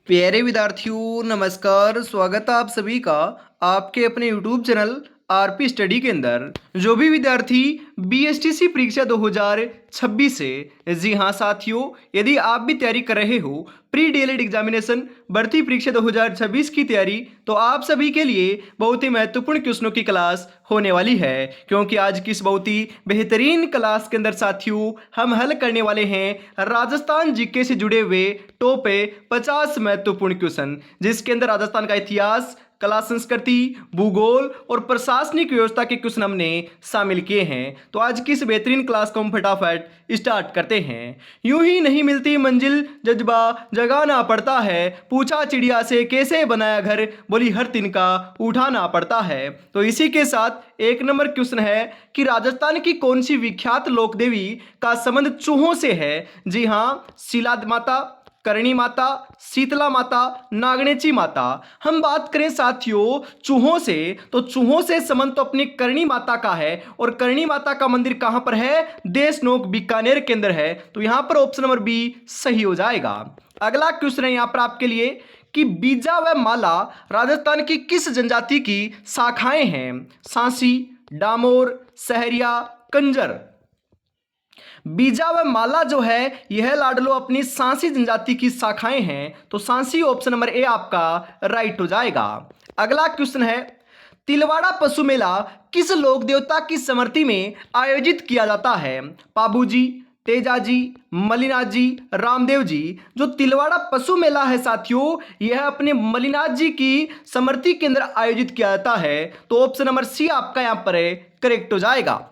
प्यारे विद्यार्थियों नमस्कार। स्वागत है आप सभी का आपके अपने YouTube चैनल आरपी स्टडी के अंदर। जो भी विद्यार्थी बीएसटीसी परीक्षा 2026 से, जी हाँ साथियों, यदि आप भी तैयारी कर रहे हो प्री डीएलएड एग्जामिनेशन भर्ती परीक्षा 2026 की तैयारी, तो आप सभी के लिए बहुत ही महत्वपूर्ण क्वेश्चनों की क्लास होने वाली है। क्योंकि आज की इस बहुत ही बेहतरीन क्लास के अंदर साथियों हम हल करने वाले हैं राजस्थान जीके से जुड़े हुए टॉप 50 महत्वपूर्ण क्वेश्चन, जिसके अंदर राजस्थान का इतिहास, कला संस्कृति, भूगोल और प्रशासनिक व्यवस्था के क्वेश्चन हमने शामिल किए हैं। तो आज की इस बेहतरीन क्लास को हम फटाफट स्टार्ट करते हैं। यूं ही नहीं मिलती मंजिल, जज्बा जगाना पड़ता है। पूछा चिड़िया से कैसे बनाया घर, बोली हर तिनका उठाना पड़ता है। तो इसी के साथ एक नंबर क्वेश्चन है कि राजस्थान की कौन सी विख्यात लोक देवी का संबंध चूहों से है। जी हाँ, शिला माता, करणी माता, शीतला माता, नागणेची माता। हम बात करें साथियों चूहों से, तो चूहों से संबंध तो अपनी करणी माता का है। और करणी माता का मंदिर कहां पर है? देशनोक बीकानेर के अंदर है। तो यहां पर ऑप्शन नंबर बी सही हो जाएगा। अगला क्वेश्चन है यहां पर आपके लिए कि बीजा व माला राजस्थान की किस जनजाति की शाखाएं हैं? सांसी, डामोर, सहरिया, कंजर। बीजा व माला जो है यह लाडलो अपनी सांसी जनजाति की शाखाएं हैं। तो सांसी ऑप्शन नंबर ए आपका राइट हो जाएगा। अगला क्वेश्चन है तिलवाड़ा पशु मेला किस लोक देवता की स्मृति में आयोजित किया जाता है? पाबूजी, तेजाजी, मलिनाथ जी, रामदेव जी। जो तिलवाड़ा पशु मेला है साथियों यह अपने मलिनाथ जी की स्मृति के अंदर आयोजित किया जाता है। तो ऑप्शन नंबर सी आपका यहां पर करेक्ट हो जाएगा।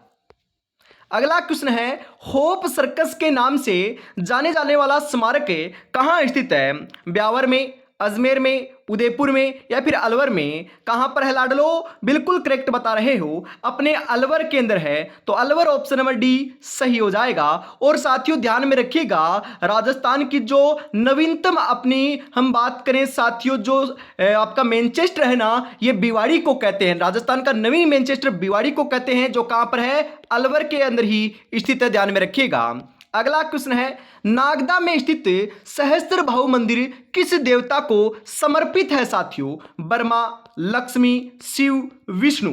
अगला क्वेश्चन है होप सर्कस के नाम से जाने जाने वाला स्मारक कहां स्थित है? ब्यावर में, अजमेर में, उदयपुर में या फिर अलवर में? कहां पर है लाडलो? बिल्कुल करेक्ट बता रहे हो, अपने अलवर के अंदर है। तो अलवर ऑप्शन नंबर डी सही हो जाएगा। और साथियों ध्यान में रखिएगा राजस्थान की जो नवीनतम अपनी हम बात करें साथियों जो आपका मैनचेस्टर है ना, ये भिवाड़ी को कहते हैं। राजस्थान का नवीन मैनचेस्टर भिवाड़ी को कहते हैं, जो कहां पर है? अलवर के अंदर ही स्थित है, ध्यान में रखिएगा। अगला क्वेश्चन है नागदा में स्थित सहस्त्र बाहु मंदिर किस देवता को समर्पित है साथियों? ब्रह्मा, लक्ष्मी, शिव, विष्णु।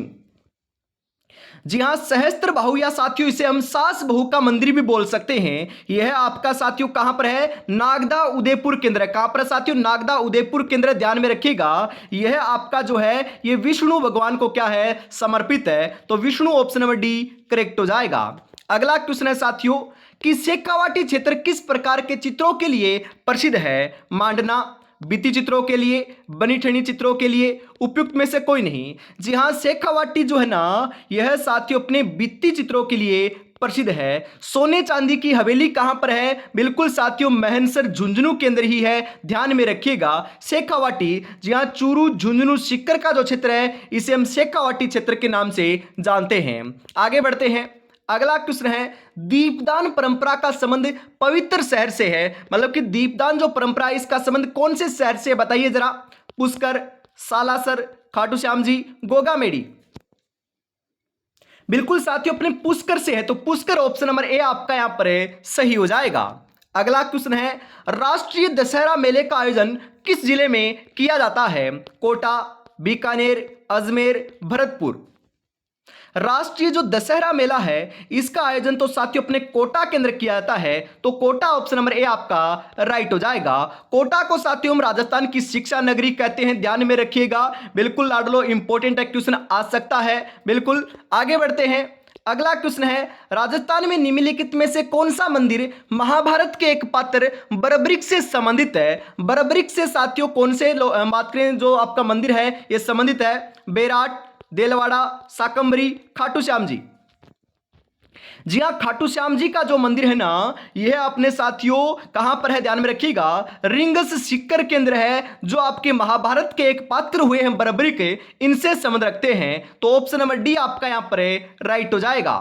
जी हां, सहस्त्र बाहु या साथियों इसे हम सास बहू का मंदिर भी बोल सकते हैं। यह आपका साथियों कहां पर है? नागदा उदयपुर केंद्र। कहां पर साथियों? नागदा उदयपुर केंद्र, ध्यान में रखिएगा। यह आपका जो है ये विष्णु भगवान को क्या है? समर्पित है। तो Vishnu option number D correct हो जाएगा। अगला क्वेश्चन है साथियों कि शेखावाटी क्षेत्र किस प्रकार के चित्रों के लिए प्रसिद्ध है? मांडना, भित्ति चित्रों के लिए, बनी ठनी चित्रों के लिए, उपयुक्त में से कोई नहीं। जी हां, शेखावाटी जो है ना यह साथियों अपने भित्ति चित्रों के लिए प्रसिद्ध है। सोने चांदी की हवेली कहां पर है? बिल्कुल साथियों महनसर झुंझुनू के अंदर ही है, ध्यान में रखिएगा। शेखावाटी, जी हां, चूरू, झुंझुनू, सीकर का जो क्षेत्र है इसे हम शेखावाटी क्षेत्र के नाम से जानते हैं। आगे बढ़ते हैं। अगला क्वेश्चन है दीपदान परंपरा का संबंध पवित्र शहर से है। मतलब कि दीपदान जो परंपरा है इसका संबंध कौन से शहर से बताइए जरा? पुष्कर, सालासर, खाटू श्याम जी, गोगामेड़ी। बिल्कुल साथियों अपने पुष्कर से है। तो पुष्कर ऑप्शन नंबर ए आपका यहां पर सही हो जाएगा। अगला क्वेश्चन है राष्ट्रीय दशहरा मेले का आयोजन किस जिले में किया जाता है? कोटा, बीकानेर, अजमेर, भरतपुर। राष्ट्रीय जो दशहरा मेला है इसका आयोजन तो साथियों अपने कोटा के अंदर किया जाता है। तो कोटा ऑप्शन नंबर ए आपका राइट हो जाएगा। कोटा को साथियों हम राजस्थान की शिक्षा नगरी कहते हैं, ध्यान में रखिएगा। बिल्कुल लाडलो इंपॉर्टेंट क्वेश्चन आ सकता है। बिल्कुल आगे बढ़ते हैं। अगला क्वेश्चन है राजस्थान में निम्नलिखित में से कौन सा मंदिर महाभारत के एक पात्र बरबरीक से संबंधित है? बरबरीक से साथियों कौन से बात करें जो आपका मंदिर है यह संबंधित है? बेराट, देलवाड़ा, साकंबरी, खाटू श्याम जी। जी हां, खाटू श्याम जी का जो मंदिर है ना यह अपने साथियों कहां पर है? ध्यान में रखिएगा, रिंगस सीकर के अंदर है, जो आपके महाभारत के एक पात्र हुए हैं बरबरी के, इनसे संबंध रखते हैं। तो ऑप्शन नंबर डी आपका यहां पर राइट हो जाएगा।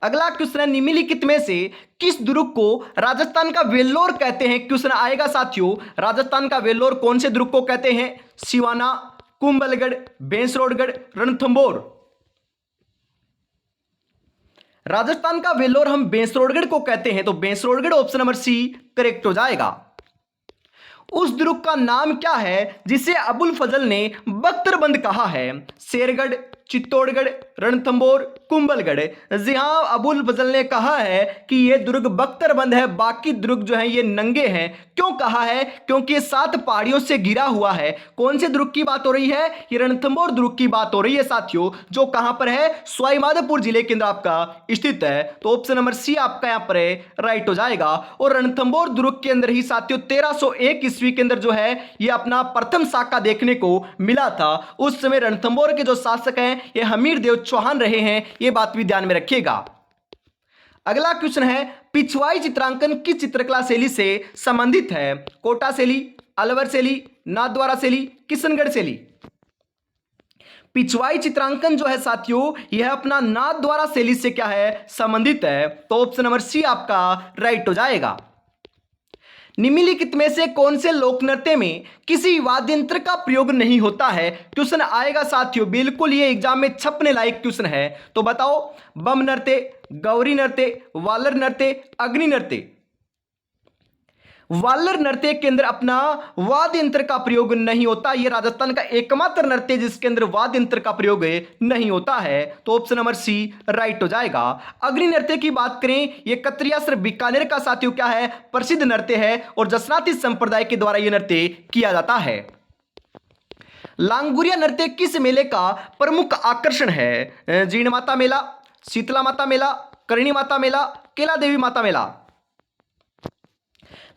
अगला क्वेश्चन है निम्नलिखित में से किस दुर्ग को राजस्थान का वेल्लोर कहते हैं? क्वेश्चन आएगा साथियों राजस्थान का वेल्लोर कौन से दुर्ग को कहते हैं? सिवाना, कुंभलगढ़, बेंसरोडगढ़, रणथंभौर। राजस्थान का वेल्लोर हम बेंसरोडगढ़ को कहते हैं। तो बेंसरोडगढ़ ऑप्शन नंबर सी करेक्ट हो जाएगा। उस दुर्ग का नाम क्या है जिसे अबुल फजल ने बख्तरबंद कहा है? शेरगढ़, चित्तौड़गढ़, रणथंभौर, कुंभलगढ़। जी हाँ, अबुल फजल ने कहा है कि यह दुर्ग बख्तरबंद है, बाकी दुर्ग जो है ये नंगे हैं। क्यों कहा है? क्योंकि ये 7 पहाड़ियों से घिरा हुआ है। कौन से दुर्ग की बात हो रही है? ये रणथंभौर दुर्ग की बात हो रही है साथियों, जो कहां पर है? सवाईमाधोपुर जिले के अंदर आपका स्थित है। तो ऑप्शन नंबर सी आपका यहां पर राइट हो जाएगा। और रणथंभौर दुर्ग के अंदर ही साथियों 1301 ईस्वी के अंदर जो है ये अपना प्रथम साका देखने को मिला था। उस समय रणथंभौर के जो शासक हैं ये हमीर देव चौहान रहे हैं, ये बात भी ध्यान में रखिएगा। अगला क्वेश्चन है, पिछवाई चित्रांकन किस चित्रकला शैली से संबंधित है? कोटा शैली, अलवर शैली, नाथद्वारा शैली, किशनगढ़ शैली। पिछवाई चित्रांकन जो है साथियों यह अपना नाथद्वारा शैली से क्या है? संबंधित है। तो ऑप्शन नंबर सी आपका राइट हो जाएगा। निम्नलिखित में से कौन से लोक नृत्य में किसी वाद्य यंत्र का प्रयोग नहीं होता है? क्वेश्चन आएगा साथियों, बिल्कुल ये एग्जाम में छपने लायक क्वेश्चन है। तो बताओ, बम नृत्य, गौरी नृत्य, वालर नृत्य, अग्नि नृत्य। वालर नृत्य के अंदर अपना वाद्य यंत्र का प्रयोग नहीं होता। यह राजस्थान का एकमात्र नृत्य जिसके अंदर वाद्य यंत्र का प्रयोग नहीं होता है। तो ऑप्शन नंबर सी राइट हो जाएगा। अग्नि नृत्य की बात करें, यह कतरियासर बीकानेर का साथियों क्या है? प्रसिद्ध नृत्य है और जसनाती संप्रदाय के द्वारा यह नृत्य किया जाता है। लांगुरिया नृत्य किस मेले का प्रमुख आकर्षण है? जीण माता मेला, शीतला माता मेला, करणी माता मेला, केला देवी माता मेला।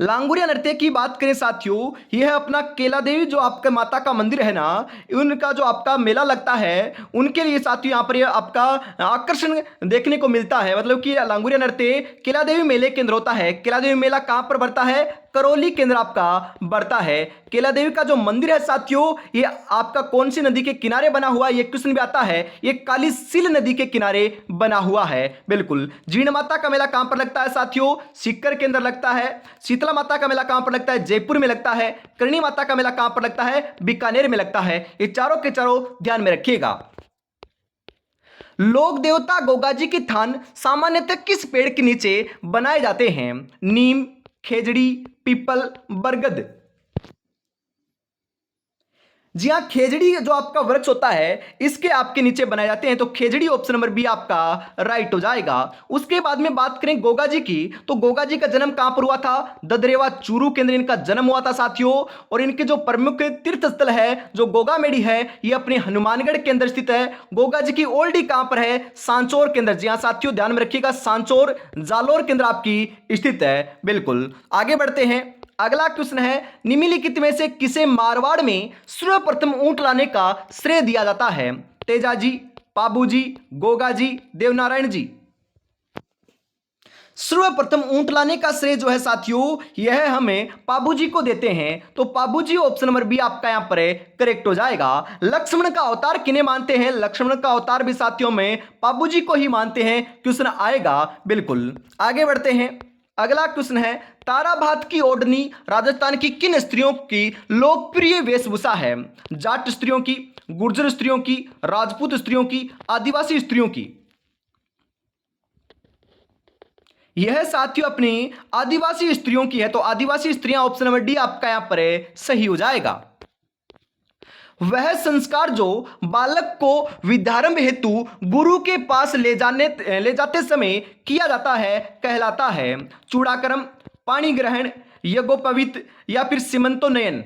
लांगुरिया नृत्य की बात करें साथियों, यह अपना केला देवी जो आपका माता का मंदिर है ना, उनका जो आपका मेला लगता है उनके लिए साथियों यहाँ पर यह आपका आकर्षण देखने को मिलता है। मतलब कि लांगुरिया नृत्य केला देवी मेले के अंदर होता है। केला देवी मेला कहाँ पर बढ़ता है? करौली के अंदर आपका बढ़ता है। केला देवी का जो मंदिर है साथियों ये आपका कौन सी नदी के किनारे बना हुआ है? ये क्वेश्चन भी आता है। ये काली सील नदी के किनारे बना हुआ है। बिल्कुल। जीण माता का मेला कहां पर लगता है साथियों? सीकर के अंदर लगता है। शीतला माता का मेला कहां पर लगता है? जयपुर में लगता है। करणी माता का मेला कहां पर लगता है? बीकानेर में लगता है। ये चारों के चारों ध्यान में रखिएगा। लोक देवता गोगाजी के थान सामान्यतः किस पेड़ के नीचे बनाए जाते हैं? नीम, खेजड़ी, पीपल, बरगद। जी हां, खेजड़ी जो आपका वृक्ष होता है इसके आपके नीचे बनाए जाते हैं। तो खेजड़ी ऑप्शन नंबर बी आपका राइट हो जाएगा। उसके बाद में बात करें गोगा जी की, तो गोगा जी का जन्म कहां पर हुआ था? ददरेवा चूरू के अंदर इनका जन्म हुआ था साथियों। और इनके जो प्रमुख तीर्थ स्थल है जो गोगामेड़ी है ये अपने हनुमानगढ़ के अंदर स्थित है। गोगा जी की ओल्डी कहां पर है? सांचौर के अंदर। जी हां साथियों, ध्यान में रखिएगा, सांचौर जालोर के अंदर आपकी स्थित है। बिल्कुल। आगे बढ़ते हैं। अगला क्वेश्चन है, निम्नलिखित में से किसे मारवाड़ में सर्वप्रथम ऊंट लाने का श्रेय दिया जाता है? तेजाजी, पाबूजी, गोगाजी, देवनारायण जी। सर्वप्रथम ऊंट लाने का श्रेय जो है साथियों यह हमें पाबूजी को देते हैं। तो पाबूजी ऑप्शन नंबर बी आपका यहां पर करेक्ट हो जाएगा। लक्ष्मण का अवतार किन्हें मानते हैं? लक्ष्मण का अवतार भी साथियों में पाबूजी को ही मानते हैं। क्वेश्चन आएगा। बिल्कुल। आगे बढ़ते हैं। अगला क्वेश्चन है, ताराभात की ओढ़नी राजस्थान की किन स्त्रियों की लोकप्रिय वेशभूषा है? जाट स्त्रियों की, गुर्जर स्त्रियों की, राजपूत स्त्रियों की, आदिवासी स्त्रियों की। यह साथियों अपनी आदिवासी स्त्रियों की है। तो आदिवासी स्त्रियां ऑप्शन नंबर डी आपका यहां पर सही हो जाएगा। वह संस्कार जो बालक को विद्यारंभ हेतु गुरु के पास ले जाते समय किया जाता है कहलाता है? चूड़ाकर्म, पाणी ग्रहण, यज्ञोपवीत या फिर सीमंतोन्नयन।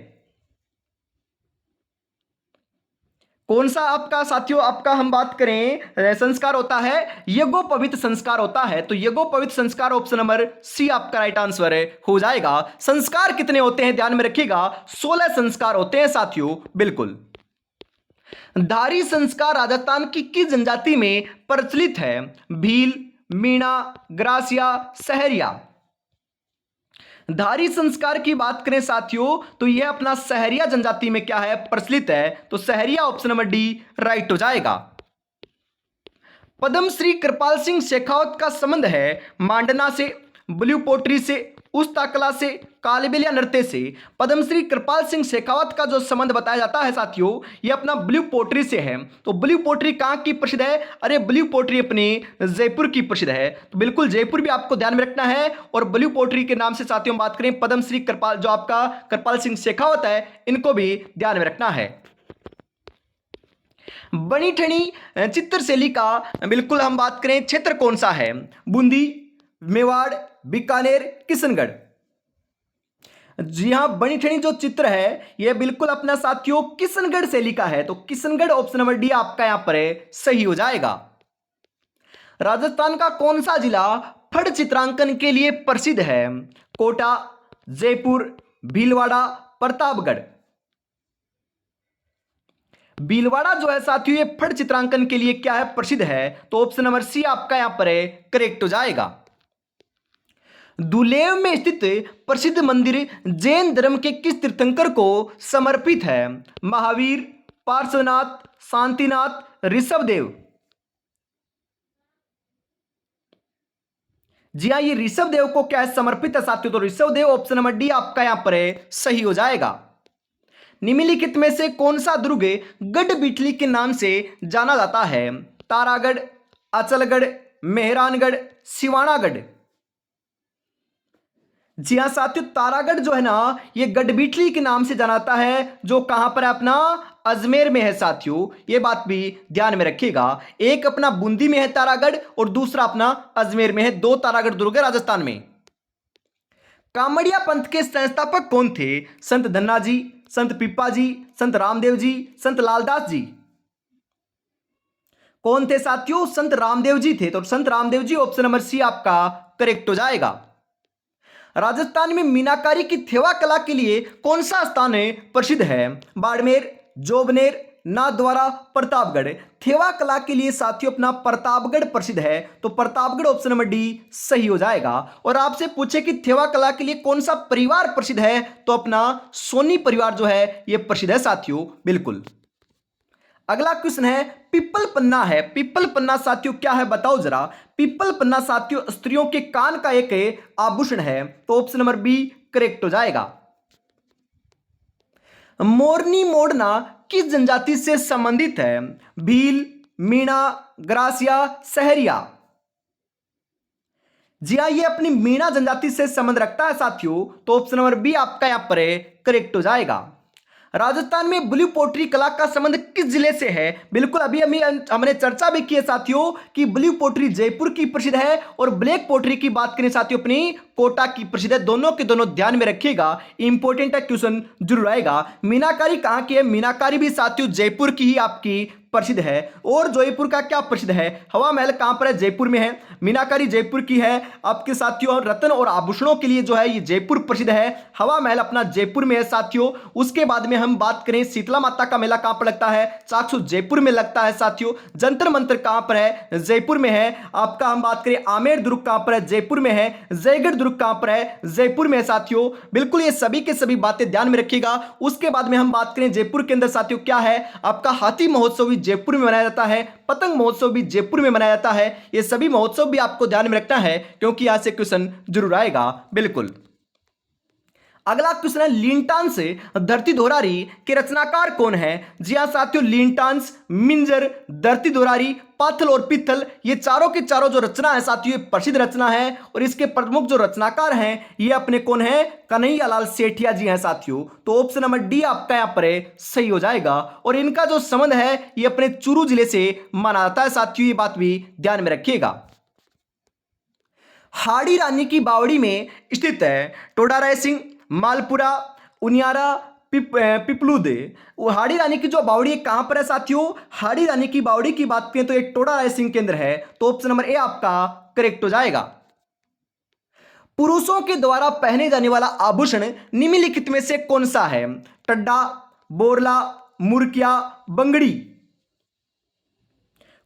कौन सा आपका साथियों आपका हम बात करें संस्कार होता है? यज्ञोपवीत संस्कार होता है। तो यज्ञोपवीत संस्कार ऑप्शन नंबर सी आपका राइट आंसर हो जाएगा। संस्कार कितने होते हैं ध्यान में रखिएगा? 16 संस्कार होते हैं साथियों। बिल्कुल। धारी संस्कार राजस्थान की किस जनजाति में प्रचलित है? भील, मीणा, ग्रासिया, सहरिया। धारी संस्कार की बात करें साथियों तो यह अपना सहरिया जनजाति में क्या है? प्रचलित है। तो Sahariya option number D right हो जाएगा। पद्मश्री कृपाल सिंह शेखावत का संबंध है मांडना से, ब्लू पोट्री से, उस्ता कला से, कालबेलिया नृत्य से पद्मश्री कृपाल सिंह शेखावत का जो संबंध बताया जाता है साथियों, ये अपना ब्लू पोट्री से है। तो ब्लू पोट्री कहाँ की प्रसिद्ध है? अरे ब्लू पोट्री अपनी जयपुर की प्रसिद्ध है। तो बिल्कुल जयपुर भी आपको ध्यान में रखना है। और ब्लू पोट्री के नाम से साथियों बात करें, पद्मश्री कृपाल जो आपका कृपाल सिंह शेखावत है, इनको भी ध्यान में रखना है। बनी ठनी चित्रशैली का बिल्कुल हम बात करें क्षेत्र कौन सा है? बूंदी, मेवाड़, बीकानेर, किशनगढ़। जी हाँ, बनी ठनी जो चित्र है यह बिल्कुल अपना साथियों किशनगढ़ शैली का है। तो किशनगढ़ ऑप्शन नंबर डी आपका यहां पर सही हो जाएगा। राजस्थान का कौन सा जिला फड़ चित्रांकन के लिए प्रसिद्ध है? कोटा, जयपुर, भीलवाड़ा, प्रतापगढ़। भीलवाड़ा जो है साथियों ये फड़ चित्रांकन के लिए क्या है? प्रसिद्ध है। तो ऑप्शन नंबर सी आपका यहां पर करेक्ट हो जाएगा। दुलेव में स्थित प्रसिद्ध मंदिर जैन धर्म के किस तीर्थंकर को समर्पित है? महावीर, पार्श्वनाथ, शांतिनाथ, ऋषभदेव। जी हाँ, ये ऋषभदेव को क्या है? समर्पित है साथियों। तो ऋषभदेव ऑप्शन नंबर डी आपका यहां पर सही हो जाएगा। निम्नलिखित में से कौन सा दुर्ग गढ़ बिटली के नाम से जाना जाता है? तारागढ़, अचलगढ़, मेहरानगढ़, सिवानागढ़। जी हाँ साथियों, तारागढ़ जो है ना ये गढ़बिटली के नाम से जाना जाता है, जो कहां पर है? अपना अजमेर में है साथियों। ये बात भी ध्यान में रखिएगा। एक अपना बूंदी में है तारागढ़ और दूसरा अपना अजमेर में है। दो तारागढ़ दुर्ग है राजस्थान में। कामड़िया पंथ के संस्थापक कौन थे? संत धन्ना जी, संत पिप्पा जी, संत रामदेव जी, संत लालदास जी। कौन थे साथियों? संत रामदेव जी थे। तो संत रामदेव जी ऑप्शन नंबर सी आपका करेक्ट हो जाएगा। राजस्थान में मीनाकारी की थेवा कला के लिए कौन सा स्थान प्रसिद्ध है? बाड़मेर, जोबनेर, नाथद्वारा, प्रतापगढ़। थेवा कला के लिए साथियों अपना प्रतापगढ़ प्रसिद्ध है। तो प्रतापगढ़ ऑप्शन नंबर डी सही हो जाएगा। और आपसे पूछे कि थेवा कला के लिए कौन सा परिवार प्रसिद्ध है? तो अपना सोनी परिवार जो है यह प्रसिद्ध है साथियों। बिल्कुल। अगला क्वेश्चन है पिपल पन्ना है। पिपल पन्ना साथियों क्या है बताओ जरा। पिपल पन्ना साथियों स्त्रियों के कान का एक आभूषण है। तो ऑप्शन नंबर बी करेक्ट हो जाएगा। मोरनी मोड़ना किस जनजाति से संबंधित है? भील, मीणा, ग्रासिया, सहरिया। जी हाँ, ये अपनी मीणा जनजाति से संबंध रखता है साथियों। तो ऑप्शन नंबर बी आपका यहां पर करेक्ट हो जाएगा। राजस्थान में ब्लू पोट्री कला का संबंध किस जिले से है? बिल्कुल अभी हमने चर्चा भी की है साथियों कि ब्लू पोट्री जयपुर की प्रसिद्ध है और ब्लैक पोट्री की बात करें साथियों अपनी कोटा की प्रसिद्ध है। दोनों के दोनों ध्यान में रखिएगा, इंपॉर्टेंट है, क्वेश्चन जरूर आएगा। मीनाकारी कहां की है? मीनाकारी भी साथियों जयपुर की ही आपकी प्रसिद्ध है। और जयपुर का क्या प्रसिद्ध है? हवा महल कहां पर है? जयपुर में है। मीनाकारी जयपुर की है। आपके साथियों रत्न और आभूषणों के लिए जो है ये जयपुर प्रसिद्ध है। हवा महल अपना जयपुर में है साथियों। उसके बाद में हम बात करें शीतला माता का मेला कहां पर लगता है? चाक्षुष जयपुर में लगता है साथियों। जंतर मंतर कहां पर है? जयपुर में है। आपका हम बात करें आमेर दुर्ग कहां पर है? जयपुर में है। जयगढ़ दुर्ग कहां पर है? जयपुर में है साथियों। बिल्कुल ये सभी के सभी बातें ध्यान में रखिएगा। उसके बाद में हम बात करें जयपुर के अंदर साथियों क्या है? आपका हाथी महोत्सव भी जयपुर में मनाया जाता है। पतंग महोत्सव भी जयपुर में मनाया जाता है। ये सभी महोत्सव भी आपको ध्यान में रखना है क्योंकि यहां से क्वेश्चन जरूर आएगा। बिल्कुल। अगला क्वेश्चन है लिंटांस धरती धोरारी के रचनाकार कौन है? जी हां साथियों, लिंटांस, मिंजर, धरती धोरारी, पाथल और पित्थल ये चारों के चारों जो रचना है साथियों ये प्रसिद्ध रचना है। और इसके प्रमुख जो रचनाकार हैं ये अपने कौन है? कन्हैयालाल सेठिया जी हैं साथियों। तो ऑप्शन नंबर डी आपका यहां पर सही हो जाएगा। और इनका जो संबंध है ये अपने चूरू जिले से माना जाता है साथियों। ये बात भी ध्यान में रखिएगा। हाड़ी रानी की बावड़ी में स्थित है टोडा रायसिंह, मालपुरा, उनियारा, पिपलूद। हाड़ी रानी की जो बावड़ी है कहां पर है साथियों? हाड़ी रानी की बावड़ी की बात करें तो एक टोडा रायसिंह के अंदर है। तो ऑप्शन नंबर ए आपका करेक्ट हो जाएगा। पुरुषों के द्वारा पहने जाने वाला आभूषण निम्नलिखित में से कौन सा है? टड्डा, बोरला, मुर्किया, बंगड़ी।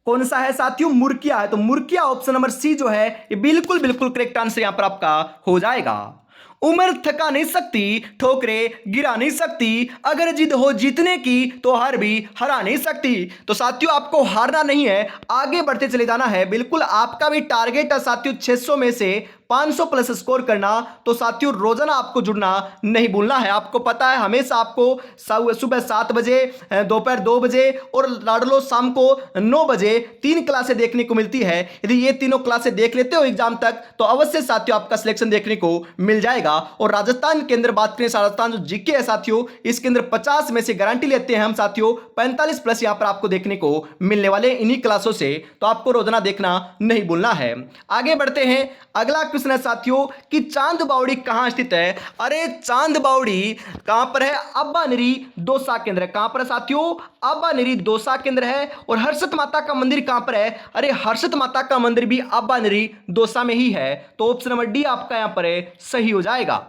कौन सा है साथियों? मुर्किया है। तो मुर्किया ऑप्शन नंबर सी जो है ये बिल्कुल बिल्कुल करेक्ट आंसर यहां पर आपका हो जाएगा। उम्र थका नहीं सकती, ठोकरे गिरा नहीं सकती, अगर जिद हो जीतने की तो हार भी हरा नहीं सकती। तो साथियों आपको हारना नहीं है, आगे बढ़ते चले जाना है। बिल्कुल आपका भी टारगेट है साथियों 600 में से 500 प्लस स्कोर करना, तो साथियों रोजाना आपको जुड़ना नहीं भूलना है। आपको पता है हमेशा आपको सुबह 7 बजे, दोपहर 2 बजे और लाडलो शाम को 9 बजे 3 क्लासें देखने को मिलती है। यदि ये तीनों क्लासें देख लेते हो एग्जाम तक तो अवश्य साथियों आपका सिलेक्शन देखने को मिल जाएगा। और राजस्थान के अंदर बात करें, राजस्थान जो जीके है साथियों, इसके अंदर 50 में से गारंटी लेते हैं हम साथियों, 45 प्लस यहां पर आपको देखने को मिलने वाले इन्हीं क्लासों से, तो आपको रोजाना देखना नहीं भूलना है। आगे बढ़ते हैं, अगला क्वेश्चन है साथियों कि चांद बावड़ी कहां स्थित है। अरे चांद बावड़ी कहां पर है? अब्बानेरी दौसा केंद्र है। कहां पर है साथियों? अब्बानेरी दौसा केंद्र है। और हर्षद माता का मंदिर कहां पर है? अरे हर्षद माता का मंदिर भी अब्बानेरी दौसा में ही है। तो ऑप्शन नंबर डी आपका यहां पर है, सही हो जाएगा।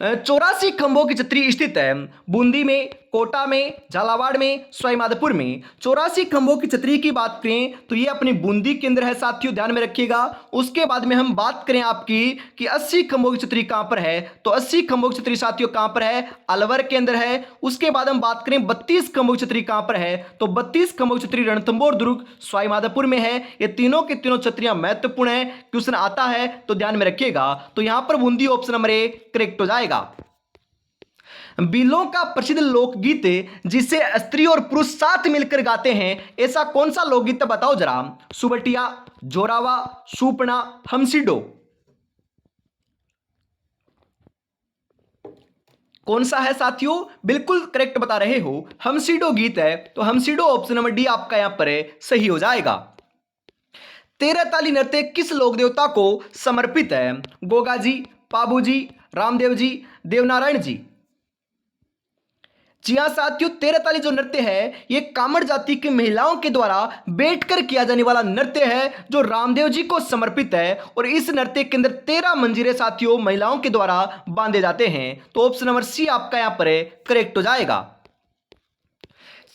84 खंभों की छतरी स्थित है बूंदी में, कोटा में, झालावाड़ में, सवाईमाधोपुर में। 84 खंभों की छतरी की बात करें तो ये अपनी बूंदी के अंदर है साथियों, ध्यान में रखिएगा। उसके बाद में हम बात करें आपकी कि 80 खंभों की छतरी कहां पर है, तो 80 खंभों की छतरी साथियों कहां पर है? अलवर के अंदर है। उसके बाद हम बात करें 32 खंभों की छतरी कहां पर है, तो 32 खंभों की छतरी रणथंभौर दुर्ग सवाईमाधोपुर में है। ये तीनों की तीनों छतरियां महत्वपूर्ण है, क्वेश्चन आता है तो ध्यान में रखिएगा। तो यहां पर Bundi option number A correct हो जाएगा। बिलों का प्रसिद्ध लोकगीत जिसे स्त्री और पुरुष साथ मिलकर गाते हैं, ऐसा कौन सा लोकगीत बताओ जरा। सुबटिया, जोरावा, सूपना, हमसिडो, कौन सा है साथियों? बिल्कुल करेक्ट बता रहे हो, हमसिडो गीत है। तो हमसिडो ऑप्शन नंबर डी आपका यहां पर है, सही हो जाएगा। 13 ताली नृत्य किस लोक देवता को समर्पित है? गोगा जी, पाबू जी, रामदेव जी, देवनारायण जी। जी हाँ साथियों, 13 ताली जो नृत्य है ये कामड़ जाति की महिलाओं के द्वारा बैठकर किया जाने वाला नृत्य है जो रामदेव जी को समर्पित है। और इस नृत्य के अंदर 13 मंजीरे साथियों महिलाओं के द्वारा बांधे जाते हैं। तो ऑप्शन नंबर सी आपका यहां पर है, करेक्ट हो जाएगा।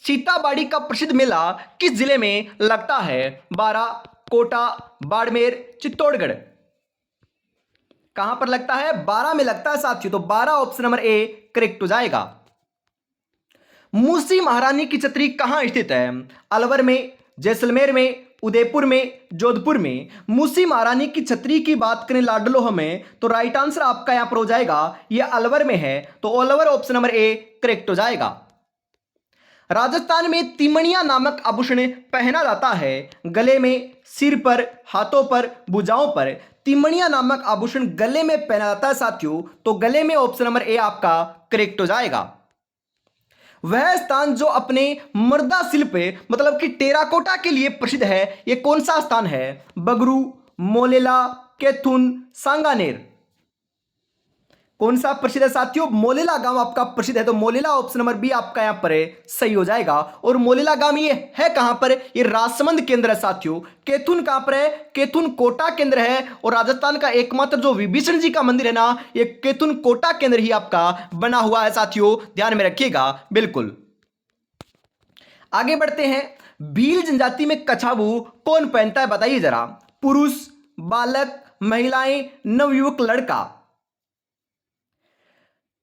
सीताबाड़ी का प्रसिद्ध मेला किस जिले में लगता है? बारा, कोटा, बाड़मेर, चित्तौड़गढ़। कहां पर लगता है? बारा में लगता है साथियों। तो बारा ऑप्शन नंबर ए करेक्ट हो जाएगा। मूसी महारानी की छतरी कहां स्थित है? अलवर में, जैसलमेर में, उदयपुर में, जोधपुर में। मूसी महारानी की छतरी की बात करें लाडलो हमें, तो राइट आंसर आपका यहां पर हो जाएगा, यह अलवर में है। तो Alwar option number A correct हो जाएगा। राजस्थान में तिमणिया नामक आभूषण पहना जाता है गले में, सिर पर, हाथों पर, भुजाओं पर। तिमणिया नामक आभूषण गले में पहना जाता है साथियों, तो गले में ऑप्शन नंबर ए आपका करेक्ट हो जाएगा। वह स्थान जो अपने मर्दा शिल्प मतलब कि टेराकोटा के लिए प्रसिद्ध है, यह कौन सा स्थान है? बगरू, मोलेला, कैथुन, सांगानेर। कौन सा प्रसिद्ध है साथियों? मोलेला गांव आपका प्रसिद्ध है। तो मोलेला ऑप्शन नंबर बी आपका यहां पर है, सही हो जाएगा। और मोलेला गांव ये है कहां पर? ये राजसमंद केंद्र है साथियों। कैथुन कहां पर है? कैथुन कोटा केंद्र है। और राजस्थान का एकमात्र जो विभीषण जी का मंदिर है ना, ये कैथुन कोटा केंद्र ही आपका बना हुआ है साथियों, ध्यान में रखिएगा बिल्कुल। आगे बढ़ते हैं, भील जनजाति में कछाबू कौन पहनता है बताइए जरा। पुरुष, बालक, महिलाएं, नवयुवक, लड़का।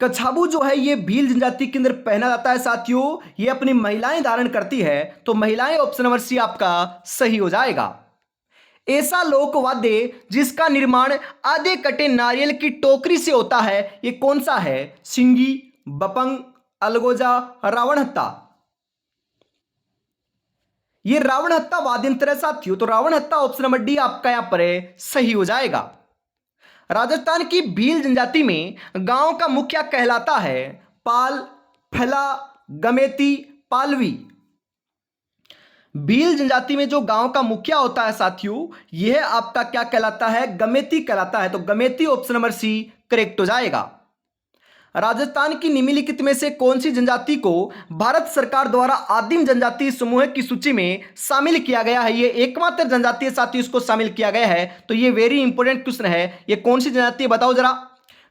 कछाबू जो है ये भील जनजाति के अंदर पहना जाता है साथियों, ये अपनी महिलाएं धारण करती है। तो महिलाएं ऑप्शन नंबर सी आपका सही हो जाएगा। ऐसा लोकवाद्य जिसका निर्माण आधे कटे नारियल की टोकरी से होता है, ये कौन सा है? सिंगी, बपंग, अलगोजा, रावण हत्ता। ये रावण हत्ता वाद्य यंत्र है साथियों। तो रावण हत्ता ऑप्शन नंबर डी आपका यहां पर है, सही हो जाएगा। राजस्थान की भील जनजाति में गांव का मुखिया कहलाता है पाल, फला, गमेती, पालवी। भील जनजाति में जो गांव का मुखिया होता है साथियों, यह आपका क्या कहलाता है? गमेती कहलाता है। तो गमेती ऑप्शन नंबर सी करेक्ट हो जाएगा। राजस्थान की निम्नलिखित में से कौन सी जनजाति को भारत सरकार द्वारा आदिम जनजाति समूह की सूची में शामिल किया गया है? ये एकमात्र जनजाति है साथियों, इसको शामिल किया गया है। तो ये वेरी इंपॉर्टेंट क्वेश्चन है, ये कौन सी जनजाति है बताओ जरा।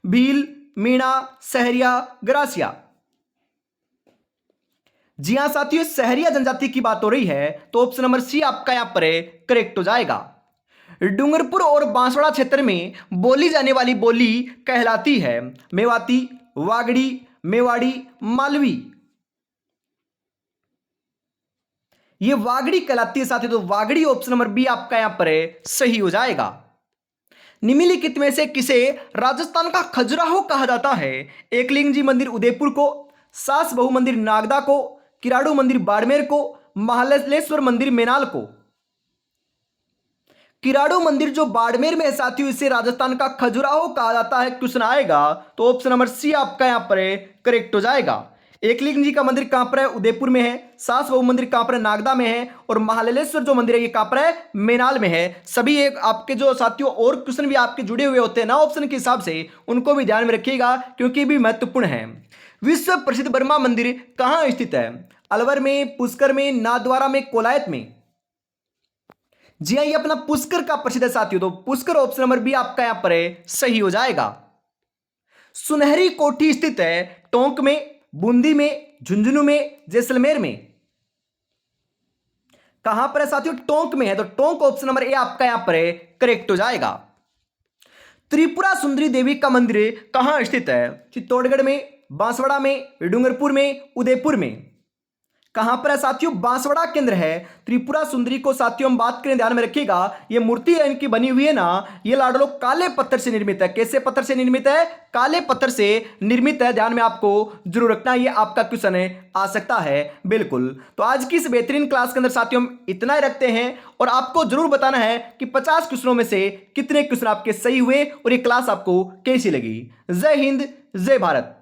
भील, मीणा, सहरिया, ग्रासिया। जी हां साथियों, सहरिया जनजाति की बात हो रही है। तो ऑप्शन नंबर सी आपका यहां पर करेक्ट हो जाएगा। डूंगरपुर और बांसवाड़ा क्षेत्र में बोली जाने वाली बोली कहलाती है मेवाती, वागड़ी, मेवाड़ी, मालवी। ये वागड़ी कहलाती है साथियों। तो वागड़ी ऑप्शन नंबर बी आपका यहां पर है, सही हो जाएगा। निम्नलिखित में से किसे राजस्थान का खजुराहो कहा जाता है? एकलिंग जी मंदिर उदयपुर को, सास बहु मंदिर नागदा को, किराड़ू मंदिर बाड़मेर को, महालेश्वर मंदिर मेनाल को। किराड़ू मंदिर जो बाड़मेर में है साथियों, इसे राजस्थान का खजुराहो कहा जाता है। क्वेश्चन आएगा तो ऑप्शन नंबर सी आपका यहां पर करेक्ट हो जाएगा। एकलिंग जी का मंदिर कहां पर है? उदयपुर में है। सास बहु मंदिर कहां पर है? नागदा में है। और महालेश्वर जो मंदिर है ये कहां पर है? मेनाल में है। सभी एक आपके जो साथियों और क्वेश्चन भी आपके जुड़े हुए होते हैं ना ऑप्शन के हिसाब से, उनको भी ध्यान में रखिएगा क्योंकि भी महत्वपूर्ण है। विश्व प्रसिद्ध बर्मा मंदिर कहां स्थित है? अलवर में, पुष्कर में, नाथद्वारा में, कोलायत में। जी हाँ, ये अपना पुष्कर का प्रसिद्ध है साथियों, तो पुष्कर ऑप्शन नंबर बी आपका यहां पर सही हो जाएगा। सुनहरी कोठी स्थित है टोंक में, बूंदी में, झुंझुनू में, जैसलमेर में। कहां पर है साथियों? टोंक में है, तो टोंक ऑप्शन नंबर ए आपका यहां पर करेक्ट हो जाएगा। त्रिपुरा सुंदरी देवी का मंदिर कहां स्थित है? चित्तौड़गढ़ में, बांसवाड़ा में, डूंगरपुर में, उदयपुर में। कहां पर है साथियों? बांसवाड़ा केंद्र है त्रिपुरा सुंदरी को। साथियों हम बात करें, ध्यान में रखिएगा, ये मूर्ति है इनकी बनी हुई है ना, ये लाडलो काले पत्थर से निर्मित है। कैसे पत्थर से निर्मित है? काले पत्थर से निर्मित है। ध्यान में आपको जरूर रखना, ये आपका क्वेश्चन आ सकता है बिल्कुल। तो आज की इस बेहतरीन क्लास के अंदर साथियों हम इतना ही रखते हैं और आपको जरूर बताना है कि 50 क्वेश्चनों में से कितने क्वेश्चन आपके सही हुए और ये क्लास आपको कैसी लगी। जय हिंद, जय भारत।